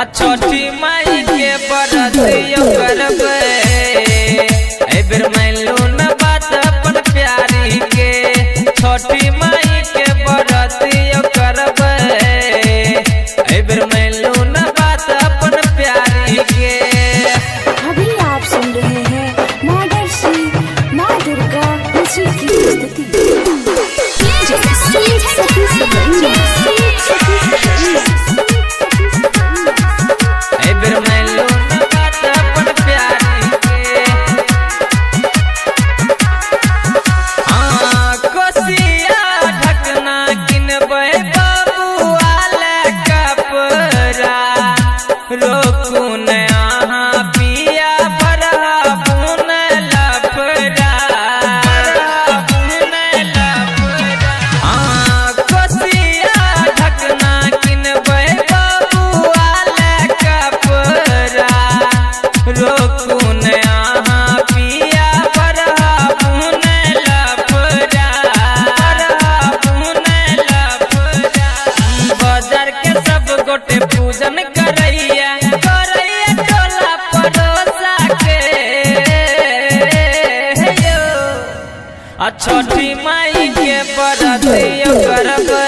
छोटी माई के बरत करबे बेर मानलू न बात अपन प्यारी के। छोटी माई के बरत करबे बेर मानलू न बात अपन प्यारी के। अभी आप सुन रहे हैं मादर्शी माँ दुर्गा की स्तुति। पूजन करैया टोला पड़ोसा के छोटी माई के बरत करबे